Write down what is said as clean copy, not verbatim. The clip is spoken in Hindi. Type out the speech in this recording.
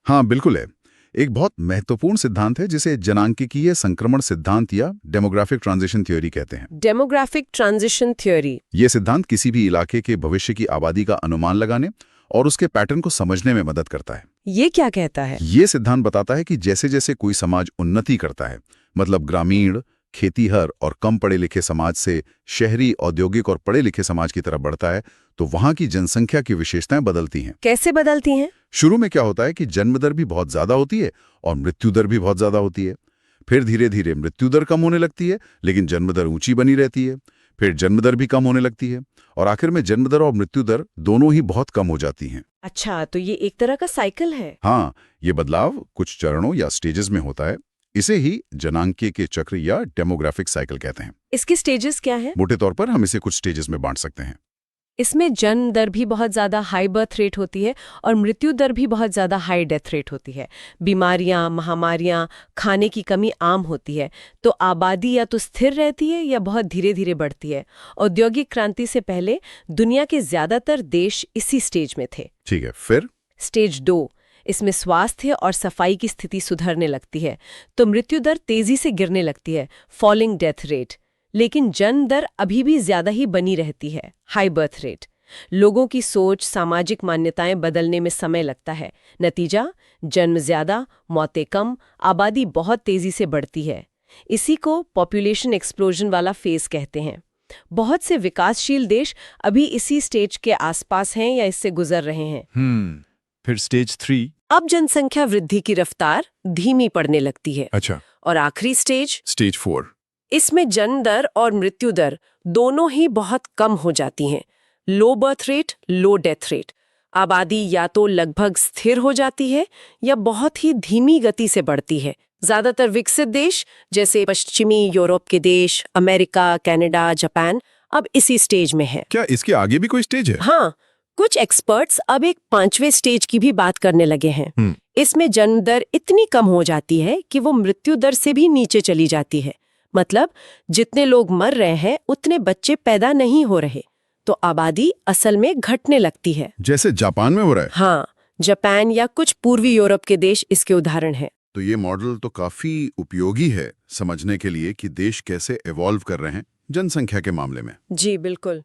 हाँ बिल्कुल है। एक बहुत महत्वपूर्ण सिद्धांत है जिसे जनांकिकीय संक्रमण सिद्धांत या डेमोग्राफिक ट्रांजिशन थ्योरी कहते हैं। Demographic transition theory. ये सिद्धांत किसी भी इलाके के भविष्य की आबादी का अनुमान लगाने और उसके पैटर्न को समझने में मदद करता है। ये क्या कहता है? ये सिद्धांत बताता है कि जैसे जैसे कोई समाज उन्नति करता है, मतलब ग्रामीण, खेतीहर और कम पढ़े लिखे समाज से शहरी, औद्योगिक और पढ़े लिखे समाज की तरफ बढ़ता है, तो वहां की जनसंख्या की विशेषताएं बदलती हैं। कैसे बदलती हैं? शुरू में क्या होता है कि जन्म दर भी बहुत ज्यादा होती है और मृत्यु दर भी बहुत ज्यादा होती है। फिर धीरे धीरे मृत्यु दर कम होने लगती है, लेकिन जन्म दर ऊंची बनी रहती है। फिर जन्म दर भी कम होने लगती है और आखिर में जन्म दर और मृत्यु दर दोनों ही बहुत कम हो जाती हैं। अच्छा, तो ये एक तरह का साइकिल है। हाँ, ये बदलाव कुछ चरणों या स्टेजेस में होता है। इसे ही जनांकीय के चक्र या डेमोग्राफिक साइकिल कहते हैं। इसके स्टेजेस क्या है? मोटे तौर पर हम इसे कुछ स्टेजेस में बांट सकते हैं। इसमें जन्म दर भी बहुत ज़्यादा हाई बर्थ रेट होती है और मृत्यु दर भी बहुत ज़्यादा हाई डेथ रेट होती है। बीमारियां, महामारियां, खाने की कमी आम होती है। तो आबादी या तो स्थिर रहती है या बहुत धीरे धीरे बढ़ती है। औद्योगिक क्रांति से पहले दुनिया के ज़्यादातर देश इसी स्टेज में थे। ठीक है, फिर स्टेज 2, इसमें स्वास्थ्य और सफाई की स्थिति सुधरने लगती है, तो मृत्यु दर तेजी से गिरने लगती है, फॉलिंग डेथ रेट। लेकिन जन्म दर अभी भी ज्यादा ही बनी रहती है, हाई बर्थ रेट। लोगों की सोच, सामाजिक मान्यताएं बदलने में समय लगता है। नतीजा, जन्म ज्यादा, मौतें कम, आबादी बहुत तेजी से बढ़ती है। इसी को पॉपुलेशन एक्सप्लोजन वाला फेज कहते हैं। बहुत से विकासशील देश अभी इसी स्टेज के आसपास हैं या इससे गुजर रहे हैं। फिर स्टेज 3। अब जनसंख्या वृद्धि की रफ्तार धीमी पड़ने लगती है। अच्छा। और आखिरी स्टेज स्टेज 4। इसमें जन्म दर और मृत्यु दर दोनों ही बहुत कम हो जाती हैं। लो बर्थ रेट, लो डेथ रेट। आबादी या तो लगभग स्थिर हो जाती है या बहुत ही धीमी गति से बढ़ती है। ज्यादातर विकसित देश जैसे पश्चिमी यूरोप के देश, अमेरिका, कनाडा, जापान अब इसी स्टेज में है। क्या इसके आगे भी कोई स्टेज है? हाँ, कुछ एक्सपर्ट्स अब एक 5वें स्टेज की भी बात करने लगे हैं। इसमें जन्म दर इतनी कम हो जाती है कि वो मृत्यु दर से भी नीचे चली जाती है। मतलब जितने लोग मर रहे हैं उतने बच्चे पैदा नहीं हो रहे, तो आबादी असल में घटने लगती है। जैसे जापान में हो रहा है। हाँ, जापान या कुछ पूर्वी यूरोप के देश इसके उदाहरण हैं। तो ये मॉडल तो काफी उपयोगी है समझने के लिए कि देश कैसे इवॉल्व कर रहे हैं जनसंख्या के मामले में। जी बिल्कुल।